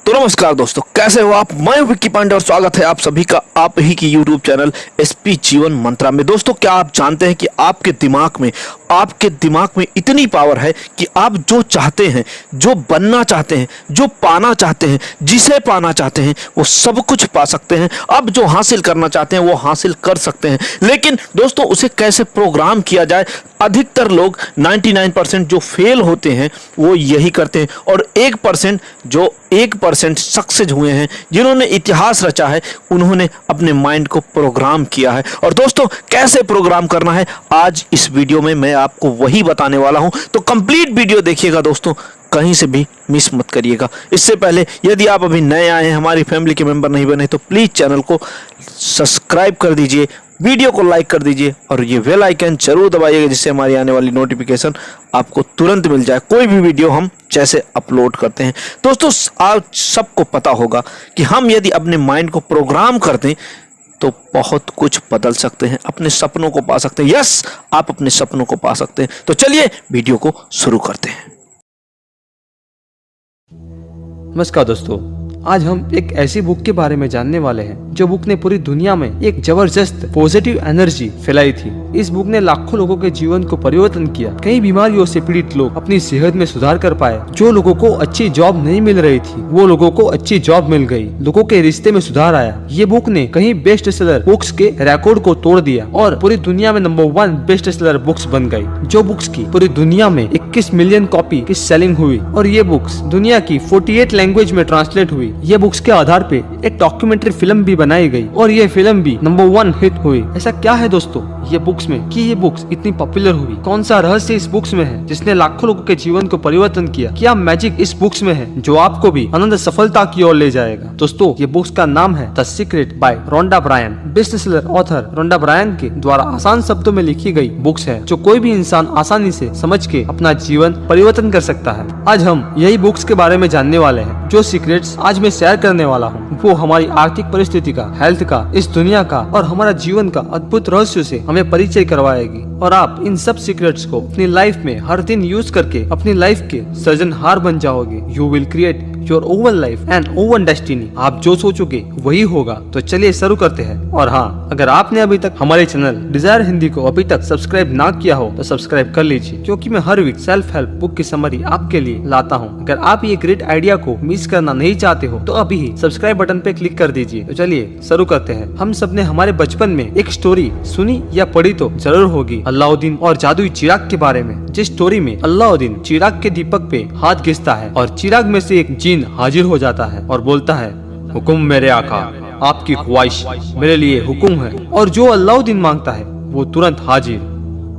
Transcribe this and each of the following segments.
तो नमस्कार दोस्तों, कैसे हो आप। मैं विक्की पांडे और स्वागत है आप सभी का आप ही की यूट्यूब चैनल एसपी जीवन मंत्रा में। दोस्तों, क्या आप जानते हैं कि आपके दिमाग में इतनी पावर है कि आप जो चाहते हैं, जो बनना चाहते हैं, जो पाना चाहते हैं, जिसे पाना चाहते हैं, वो सब कुछ पा सकते हैं। अब जो हासिल करना चाहते हैं वो हासिल कर सकते हैं। लेकिन दोस्तों, उसे कैसे प्रोग्राम किया जाए। अधिकतर लोग 99% जो फेल होते हैं वो यही करते हैं, और 1% सक्सेस हुए हैं, जिन्होंने इतिहास रचा है, उन्होंने अपने माइंड को प्रोग्राम किया है। और दोस्तों, कैसे प्रोग्राम करना है आज इस वीडियो में मैं आपको वही बताने वाला हूं। तो कंप्लीट वीडियो देखिएगा दोस्तों, कहीं से भी मिस मत करिएगा। इससे पहले यदि आप अभी नए आए हैं, हमारी फैमिली के मेंबर नहीं बने, तो प्लीज चैनल को सब्सक्राइब कर दीजिए, वीडियो को लाइक कर दीजिए और ये बेल आइकन जरूर दबाइएगा, जिससे हमारी आने वाली नोटिफिकेशन आपको तुरंत मिल जाए, कोई भी वीडियो हम जैसे अपलोड करते हैं। दोस्तों, आप सबको पता होगा कि हम यदि अपने माइंड को प्रोग्राम कर दें तो बहुत कुछ बदल सकते हैं, अपने सपनों को पा सकते हैं। यस, आप अपने सपनों को पा सकते हैं। तो चलिए वीडियो को शुरू करते हैं। नमस्कार दोस्तों, आज हम एक ऐसी बुक के बारे में जानने वाले हैं जो बुक ने पूरी दुनिया में एक जबरदस्त पॉजिटिव एनर्जी फैलाई थी। इस बुक ने लाखों लोगों के जीवन को परिवर्तन किया। कई बीमारियों से पीड़ित लोग अपनी सेहत में सुधार कर पाए। जो लोगों को अच्छी जॉब नहीं मिल रही थी वो लोगों को अच्छी जॉब मिल गई। लोगों के रिश्ते में सुधार आया। ये बुक ने कई बेस्ट सेलर बुक्स के रिकॉर्ड को तोड़ दिया और पूरी दुनिया में नंबर 1 बेस्ट सेलर बुक्स बन गई। जो बुक्स की पूरी दुनिया में 21 मिलियन कॉपी की सेलिंग हुई और ये बुक्स दुनिया की 48 लैंग्वेज में ट्रांसलेट हुई। ये बुक्स के आधार पे एक डॉक्यूमेंट्री फिल्म भी बनाई गई और ये फिल्म भी नंबर 1 हिट हुई। ऐसा क्या है दोस्तों ये बुक्स में कि ये बुक्स इतनी पॉपुलर हुई? कौन सा रहस्य इस बुक्स में है जिसने लाखों लोगों के जीवन को परिवर्तन किया? क्या मैजिक इस बुक्स में है जो आपको भी अनंत सफलता की ओर ले जाएगा? दोस्तों, ये बुक्स का नाम है the secret by Rhonda Byrne. Bestseller author Rhonda Byrne के द्वारा आसान शब्दों में लिखी गई बुक्स है जो कोई भी इंसान आसानी से समझ के अपना जीवन परिवर्तन कर सकता है। आज हम यही बुक्स के बारे में जानने वाले हैं। जो सीक्रेट्स आज मैं शेयर करने वाला हूँ वो हमारी आर्थिक परिस्थिति का, हेल्थ का, इस दुनिया का और हमारा जीवन का अद्भुत रहस्य से हमें परिचय करवाएगी। और आप इन सब सीक्रेट्स को अपनी लाइफ में हर दिन यूज करके अपनी लाइफ के सृजनहार बन जाओगे। You will create your oven life and oven destiny. आप जो सोचोगे वही होगा। तो चलिए शुरू करते हैं। और हाँ, अगर आपने अभी तक हमारे चैनल डिजायर हिंदी को अभी तक सब्सक्राइब ना किया हो तो सब्सक्राइब कर लीजिए, क्योंकि मैं हर वीक सेल्फ हेल्प बुक की समरी आपके लिए लाता हूँ। अगर आप ये ग्रेट आइडिया को मिस करना नहीं चाहते हो तो अभी ही सब्सक्राइब बटन पे क्लिक कर दीजिए। तो चलिए शुरू करते हैं। हम सब ने हमारे बचपन में एक स्टोरी सुनी या पढ़ी तो जरूर होगी, अलाउद्दीन और जादुई चिराग के बारे में। जिस स्टोरी में अलाउद्दीन चिराग के दीपक पे हाथ घिसता है और चिराग में से एक जिन हाजिर हो जाता है और बोलता है, हुकुम मेरे आका, आपकी ख्वाहिश मेरे लिए हुकुम है। और जो अलाउद्दीन मांगता है वो तुरंत हाजिर।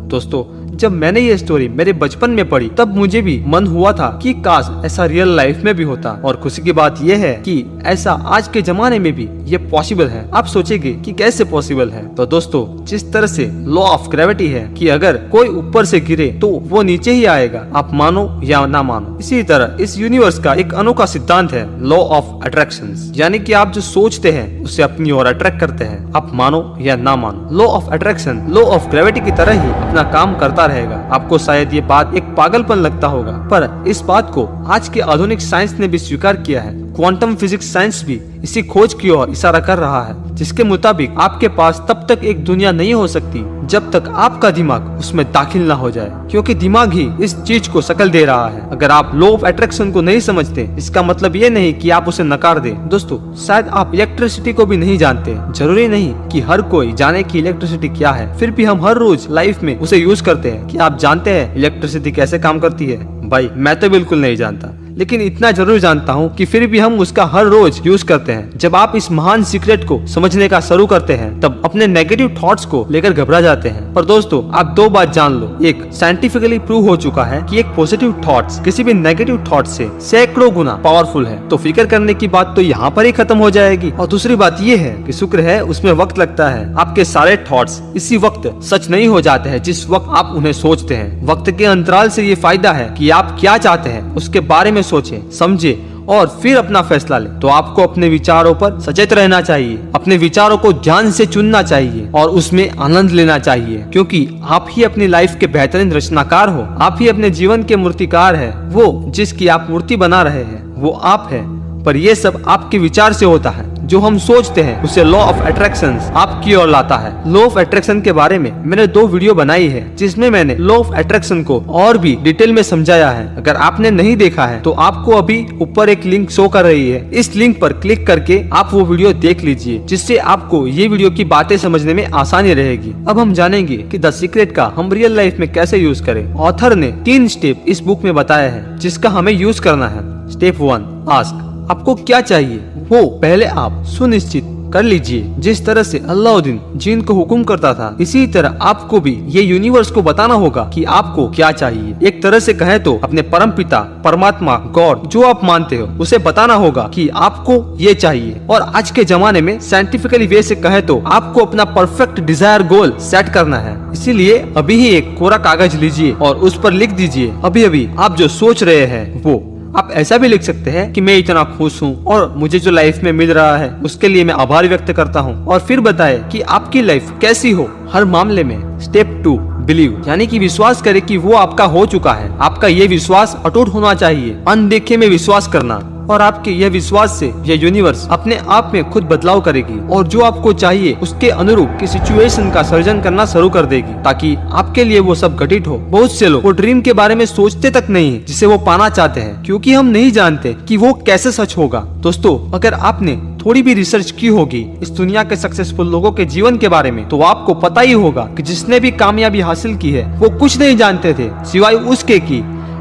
दोस्तों, जब मैंने ये स्टोरी मेरे बचपन में पढ़ी तब मुझे भी मन हुआ था कि काश ऐसा रियल लाइफ में भी होता। और खुशी की बात यह है कि ऐसा आज के जमाने में भी ये पॉसिबल है। आप सोचेंगे कि कैसे पॉसिबल है? तो दोस्तों, जिस तरह से लॉ ऑफ ग्रेविटी है कि अगर कोई ऊपर से गिरे तो वो नीचे ही आएगा, आप मानो या ना मानो, इसी तरह इस यूनिवर्स का एक अनोखा सिद्धांत है लॉ ऑफ अट्रैक्शन। यानी कि आप जो सोचते हैं उसे अपनी ओर अट्रैक्ट करते हैं, आप मानो या ना मानो। Law of attraction law of gravity की तरह ही अपना काम करता रहेगा। आपको शायद ये बात एक पागलपन लगता होगा, पर इस बात को आज के आधुनिक साइंस ने भी स्वीकार किया है। क्वांटम फिजिक्स साइंस भी इसी खोज की ओर इशारा कर रहा है, जिसके मुताबिक आपके पास तब तक एक दुनिया नहीं हो सकती जब तक आपका दिमाग उसमें दाखिल ना हो जाए, क्योंकि दिमाग ही इस चीज को शक्ल दे रहा है। अगर आप लॉ ऑफ अट्रैक्शन को नहीं समझते, इसका मतलब ये नहीं कि आप उसे नकार दें। दोस्तों, शायद आप इलेक्ट्रिसिटी को भी नहीं जानते। जरूरी नहीं कि हर कोई जाने की इलेक्ट्रिसिटी क्या है, फिर भी हम हर रोज लाइफ में उसे यूज करते हैं। कि आप जानते हैं इलेक्ट्रिसिटी कैसे काम करती है? भाई, मैं तो बिल्कुल नहीं जानता, लेकिन इतना जरूर जानता हूँ कि फिर भी हम उसका हर रोज यूज करते हैं। जब आप इस महान सीक्रेट को समझने का शुरू करते हैं तब अपने नेगेटिव थॉट्स को लेकर घबरा जाते हैं। पर दोस्तों, आप दो बात जान लो। एक, साइंटिफिकली प्रूव हो चुका है कि एक पॉजिटिव थॉट्स किसी भी नेगेटिव थॉट से सैकड़ों गुना पावरफुल है। तो फिक्र करने की बात तो यहाँ पर ही खत्म हो जाएगी। और दूसरी बात ये है कि शुक्र है उसमें वक्त लगता है। आपके सारे थॉट्स इसी वक्त सच नहीं हो जाते हैं जिस वक्त आप उन्हें सोचते हैं। वक्त के अंतराल से ये फायदा है कि आप क्या चाहते हैं उसके बारे में सोचें, समझे और फिर अपना फैसला ले। तो आपको अपने विचारों पर सचेत रहना चाहिए, अपने विचारों को ध्यान से चुनना चाहिए और उसमें आनंद लेना चाहिए, क्योंकि आप ही अपनी लाइफ के बेहतरीन रचनाकार हो। आप ही अपने जीवन के मूर्तिकार है। वो जिसकी आप मूर्ति बना रहे हैं वो आप है। पर ये सब आपके विचार से होता है। जो हम सोचते हैं उसे लॉ ऑफ अट्रैक्शन आपकी ओर लाता है। लॉ ऑफ अट्रैक्शन के बारे में मैंने 2 वीडियो बनाई है जिसमें मैंने लॉ ऑफ अट्रैक्शन को और भी डिटेल में समझाया है। अगर आपने नहीं देखा है तो आपको अभी ऊपर एक लिंक शो कर रही है, इस लिंक पर क्लिक करके आप वो वीडियो देख लीजिए, जिससे आपको ये वीडियो की बातें समझने में आसानी रहेगी। अब हम जानेंगे कि द सीक्रेट का हम रियल लाइफ में कैसे यूज करें। ऑथर ने 3 स्टेप इस बुक में बताया है जिसका हमें यूज करना है। Step 1, ask. आपको क्या चाहिए वो पहले आप सुनिश्चित कर लीजिए। जिस तरह से अल्लाउद्दीन जिन को हुक्म करता था, इसी तरह आपको भी ये यूनिवर्स को बताना होगा कि आपको क्या चाहिए। एक तरह से कहें तो अपने परम पिता, परमात्मा, गॉड जो आप मानते हो उसे बताना होगा कि आपको ये चाहिए। और आज के जमाने में साइंटिफिकली वे से कहे तो आपको अपना परफेक्ट डिजायर गोल सेट करना है। इसीलिए अभी ही एक कोरा कागज लीजिए और उस पर लिख दीजिए अभी अभी आप जो सोच रहे हैं वो। आप ऐसा भी लिख सकते हैं कि मैं इतना खुश हूँ और मुझे जो लाइफ में मिल रहा है उसके लिए मैं आभार व्यक्त करता हूँ। और फिर बताएं कि आपकी लाइफ कैसी हो हर मामले में। स्टेप 2, बिलीव, यानी कि विश्वास करें कि वो आपका हो चुका है। आपका ये विश्वास अटूट होना चाहिए, अनदेखे में विश्वास करना। और आपके यह विश्वास से यह यूनिवर्स अपने आप में खुद बदलाव करेगी और जो आपको चाहिए उसके अनुरूप की सिचुएशन का सर्जन करना शुरू कर देगी ताकि आपके लिए वो सब घटित हो। बहुत से लोग वो ड्रीम के बारे में सोचते तक नहीं है जिसे वो पाना चाहते हैं, क्योंकि हम नहीं जानते कि वो कैसे सच होगा। दोस्तों, अगर आपने थोड़ी भी रिसर्च की होगी इस दुनिया के सक्सेसफुल लोगों के जीवन के बारे में, तो आपको पता ही होगा कि जिसने भी कामयाबी हासिल की है वो कुछ नहीं जानते थे सिवाय उसके कि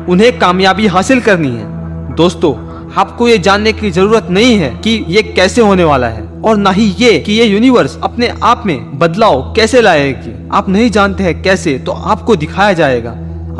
उन्हें कामयाबी हासिल करनी है। दोस्तों, आपको ये जानने की जरूरत नहीं है कि ये कैसे होने वाला है और न ही ये कि ये यूनिवर्स अपने आप में बदलाव कैसे लाएगी। आप नहीं जानते हैं कैसे, तो आपको दिखाया जाएगा।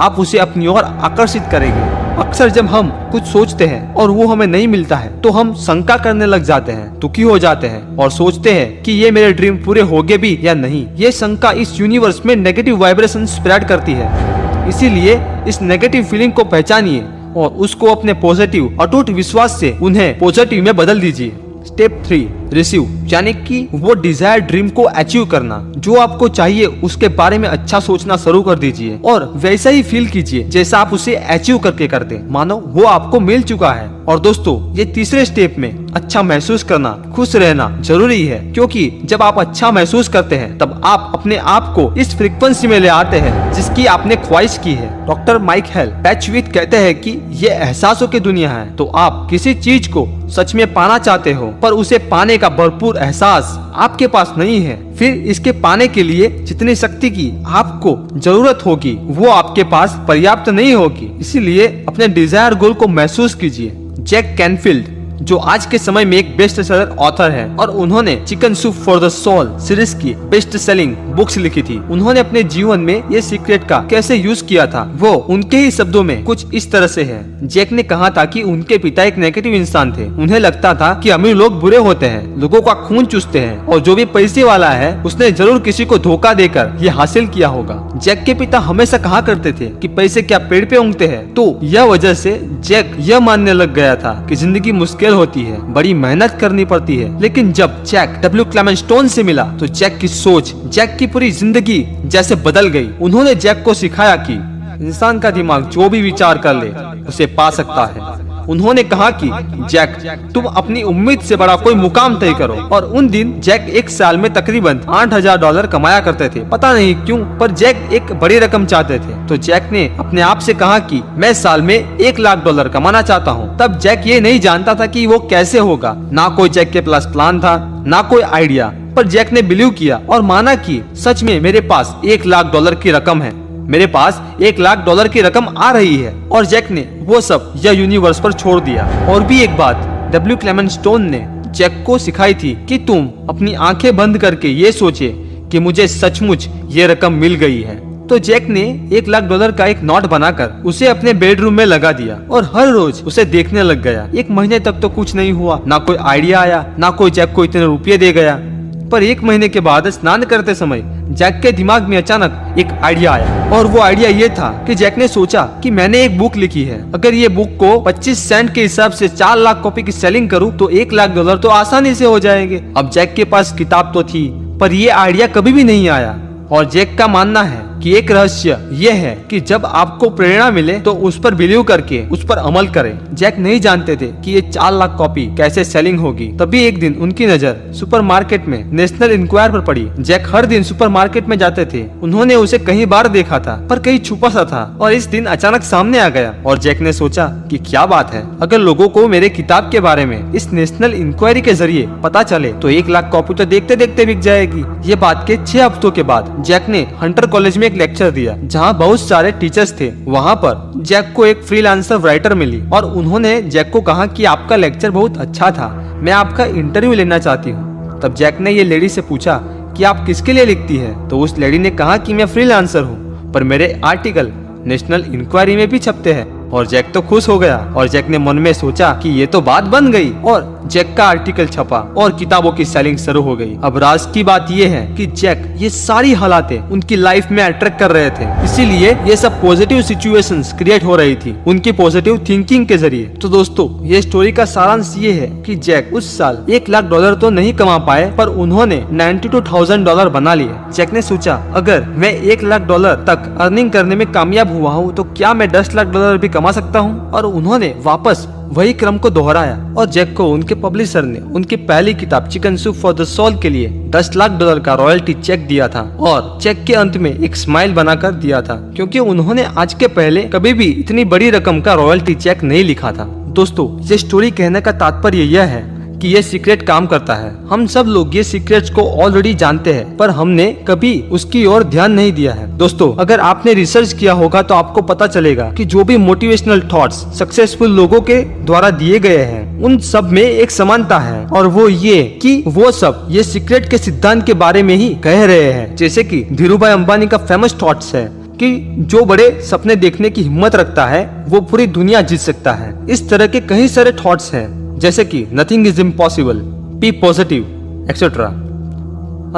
आप उसे अपनी ओर आकर्षित करेंगे। अक्सर जब हम कुछ सोचते हैं और वो हमें नहीं मिलता है तो हम शंका करने लग जाते हैं, दुखी हो जाते हैं और सोचते हैं कि ये मेरे ड्रीम पूरे होंगे भी या नहीं। ये शंका इस यूनिवर्स में नेगेटिव वाइब्रेशन स्प्रेड करती है। इसीलिए इस नेगेटिव फीलिंग को पहचानिए और उसको अपने पॉजिटिव अटूट विश्वास से उन्हें पॉजिटिव में बदल दीजिए। स्टेप 3, रिसीव, यानी कि वो डिजायर ड्रीम को अचीव करना। जो आपको चाहिए उसके बारे में अच्छा सोचना शुरू कर दीजिए और वैसा ही फील कीजिए जैसा आप उसे अचीव करके करते, मानो वो आपको मिल चुका है। और दोस्तों, ये तीसरे स्टेप में अच्छा महसूस करना, खुश रहना जरूरी है, क्योंकि जब आप अच्छा महसूस करते हैं तब आप अपने आप को इस फ्रीक्वेंसी में ले आते हैं जिसकी आपने ख्वाहिश की है। डॉक्टर माइकल बैचविथ कहते हैं कि ये एहसासों की दुनिया है। तो आप किसी चीज को सच में पाना चाहते हो पर उसे पाने का भरपूर एहसास आपके पास नहीं है, फिर इसके पाने के लिए जितनी शक्ति की आपको जरूरत होगी वो आपके पास पर्याप्त नहीं होगी। इसीलिए अपने डिजायर गोल को महसूस कीजिए। जैक कैनफील्ड जो आज के समय में एक बेस्ट सेलर ऑथर है और उन्होंने chicken soup for the soul series की बेस्ट सेलिंग बुक्स लिखी थी। उन्होंने अपने जीवन में ये सीक्रेट का कैसे यूज किया था वो उनके ही शब्दों में कुछ इस तरह से है। जैक ने कहा था कि उनके पिता एक नेगेटिव इंसान थे। उन्हें लगता था कि अमीर लोग बुरे होते हैं, लोगों का खून चूसते हैं और जो भी पैसे वाला है उसने जरूर किसी को धोखा देकर ये हासिल किया होगा। जैक के पिता हमेशा कहा करते थे कि पैसे क्या पेड़ पे उगते हैं, तो यह वजह से जैक यह मानने लग गया था कि जिंदगी मुश्किल होती है, बड़ी मेहनत करनी पड़ती है। लेकिन जब जैक डब्ल्यू क्लेमेंट स्टोन से मिला तो जैक की सोच, जैक की पूरी जिंदगी जैसे बदल गई। उन्होंने जैक को सिखाया कि इंसान का दिमाग जो भी विचार कर ले उसे पा सकता है। उन्होंने कहा कि जैक, तुम अपनी उम्मीद से बड़ा कोई मुकाम तय करो। और उन दिन जैक एक साल में तकरीबन $8,000 कमाया करते थे। पता नहीं क्यों, पर जैक एक बड़ी रकम चाहते थे। तो जैक ने अपने आप से कहा कि मैं साल में $1,00,000 कमाना चाहता हूँ। तब जैक ये नहीं जानता था कि वो कैसे होगा। ना कोई जैक के पास प्लान था, ना कोई आइडिया, पर जैक ने बिलीव किया और माना कि सच में मेरे पास $1,00,000 की रकम है, मेरे पास $1,00,000 की रकम आ रही है। और जैक ने वो सब यह यूनिवर्स पर छोड़ दिया। और भी एक बात डब्ल्यू क्लेमेंट स्टोन ने जैक को सिखाई थी कि तुम अपनी आंखें बंद करके ये सोचे कि मुझे सचमुच ये रकम मिल गई है। तो जैक ने $1,00,000 का एक नोट बनाकर उसे अपने बेडरूम में लगा दिया और हर रोज उसे देखने लग गया। 1 महीने तक तो कुछ नहीं हुआ, ना कोई आइडिया आया, ना कोई जैक को इतने रुपये दे गया। पर 1 महीने के बाद स्नान करते समय जैक के दिमाग में अचानक एक आइडिया आया। और वो आइडिया ये था कि जैक ने सोचा कि मैंने एक बुक लिखी है, अगर ये बुक को 25 सेंट के हिसाब से 4 लाख कॉपी की सेलिंग करूं तो $1,00,000 तो आसानी से हो जाएंगे। अब जैक के पास किताब तो थी पर ये आइडिया कभी भी नहीं आया। और जैक का मानना है कि एक रहस्य ये है कि जब आपको प्रेरणा मिले तो उस पर बिलीव करके उस पर अमल करें। जैक नहीं जानते थे कि ये 4 लाख कॉपी कैसे सेलिंग होगी। तभी एक दिन उनकी नजर सुपरमार्केट में नेशनल इंक्वायर पर पड़ी। जैक हर दिन सुपरमार्केट में जाते थे। उन्होंने उसे कई बार देखा था पर कहीं छुपा सा था और इस दिन अचानक सामने आ गया और जैक ने सोचा कि क्या बात है, अगर लोगों को मेरे किताब के बारे में इस नेशनल इंक्वायरी के जरिए पता चले तो 1 लाख कॉपी तो देखते देखते बिक जाएगी। ये बात के 6 हफ्तों के बाद जैक ने हंटर कॉलेज में एक लेक्चर दिया जहाँ बहुत सारे टीचर्स थे। वहाँ पर जैक को एक फ्रीलांसर राइटर मिली और उन्होंने जैक को कहा कि आपका लेक्चर बहुत अच्छा था, मैं आपका इंटरव्यू लेना चाहती हूँ। तब जैक ने ये लेडी से पूछा कि आप किसके लिए लिखती है? तो उस लेडी ने कहा कि मैं फ्रीलांसर हूँ पर मेरे आर्टिकल नेशनल इंक्वायरी में भी छपते हैं। और जैक तो खुश हो गया और जैक ने मन में सोचा कि ये तो बात बन गई और जैक का आर्टिकल छपा और किताबों की सेलिंग शुरू हो गई। अब राज की बात ये है कि जैक ये सारी हालातें उनकी लाइफ में अट्रैक्ट कर रहे थे, इसीलिए ये सब पॉजिटिव सिचुएशंस क्रिएट हो रही थी उनकी पॉजिटिव थिंकिंग के जरिए। तो दोस्तों ये स्टोरी का सारांश ये है कि जैक उस साल $1 लाख तो नहीं कमा पाए पर उन्होंने $92,000 बना लिए। जैक ने सोचा अगर मैं $1 लाख तक अर्निंग करने में कामयाब हुआ हूँ तो क्या मैं $10 लाख भी कमा सकता हूँ? और उन्होंने वापस वही क्रम को दोहराया और जैक को उनके पब्लिशर ने उनकी पहली किताब chicken soup for the soul के लिए $10 लाख का रॉयल्टी चेक दिया था और चेक के अंत में एक स्माइल बनाकर दिया था, क्योंकि उन्होंने आज के पहले कभी भी इतनी बड़ी रकम का रॉयल्टी चेक नहीं लिखा था। दोस्तों ये स्टोरी कहने का तात्पर्य यह है कि ये सीक्रेट काम करता है। हम सब लोग ये सीक्रेट्स को ऑलरेडी जानते हैं पर हमने कभी उसकी ओर ध्यान नहीं दिया है। दोस्तों अगर आपने रिसर्च किया होगा तो आपको पता चलेगा कि जो भी मोटिवेशनल थॉट्स सक्सेसफुल लोगों के द्वारा दिए गए हैं उन सब में एक समानता है और वो ये कि वो सब ये सीक्रेट के सिद्धांत के बारे में ही कह रहे हैं। जैसे कि धीरूभाई अंबानी का फेमस थॉट्स है कि जो बड़े सपने देखने की हिम्मत रखता है वो पूरी दुनिया जीत सकता है। इस तरह के कई सारे थॉट्स हैं जैसे कि nothing is impossible, be positive etcetera.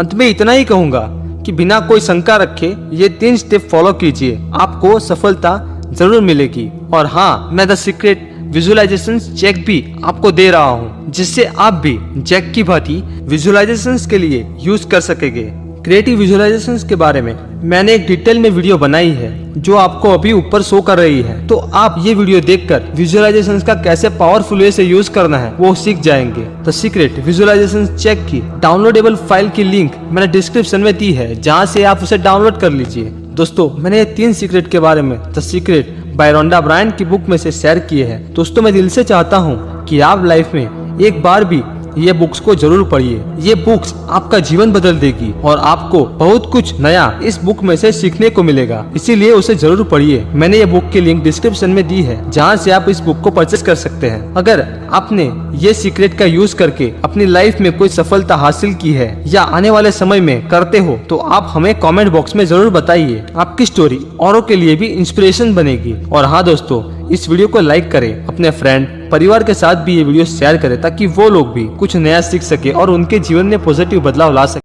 अंत में इतना ही कहूंगा कि बिना कोई शंका रखे ये 3 स्टेप फॉलो कीजिए, आपको सफलता जरूर मिलेगी। और हाँ, मैं द सीक्रेट विजुअलाइजेशन चेक भी आपको दे रहा हूँ जिससे आप भी जैक की भांति विजुअलाइजेशंस के लिए यूज कर सकेंगे। क्रिएटिव विजुअलाइजेशंस के बारे में मैंने एक डिटेल में वीडियो बनाई है जो आपको अभी ऊपर शो कर रही है, तो आप ये वीडियो देखकर विजुअलाइजेशंस का कैसे पावरफुल वे से यूज करना है वो सीख जाएंगे। द सीक्रेट विजुअलाइजेशन चेक की डाउनलोडेबल फाइल की लिंक मैंने डिस्क्रिप्शन में दी है, जहाँ से आप उसे डाउनलोड कर लीजिए। दोस्तों मैंने ये 3 सीक्रेट के बारे में the secret by Rhonda Byrne की बुक में से शेयर किए हैं। दोस्तों मैं दिल से चाहता हूँ कि आप लाइफ में एक बार भी ये बुक्स को जरूर पढ़िए। ये बुक्स आपका जीवन बदल देगी और आपको बहुत कुछ नया इस बुक में से सीखने को मिलेगा, इसीलिए उसे जरूर पढ़िए। मैंने ये बुक की लिंक डिस्क्रिप्शन में दी है जहाँ से आप इस बुक को परचेज कर सकते हैं। अगर आपने ये सीक्रेट का यूज करके अपनी लाइफ में कोई सफलता हासिल की है या आने वाले समय में करते हो तो आप हमें कमेंट बॉक्स में जरूर बताइए। आपकी स्टोरी औरों के लिए भी इंस्पिरेशन बनेगी। और हाँ दोस्तों, इस वीडियो को लाइक करें, अपने फ्रेंड परिवार के साथ भी ये वीडियो शेयर करें ताकि वो लोग भी कुछ नया सीख सके और उनके जीवन में पॉजिटिव बदलाव ला सके।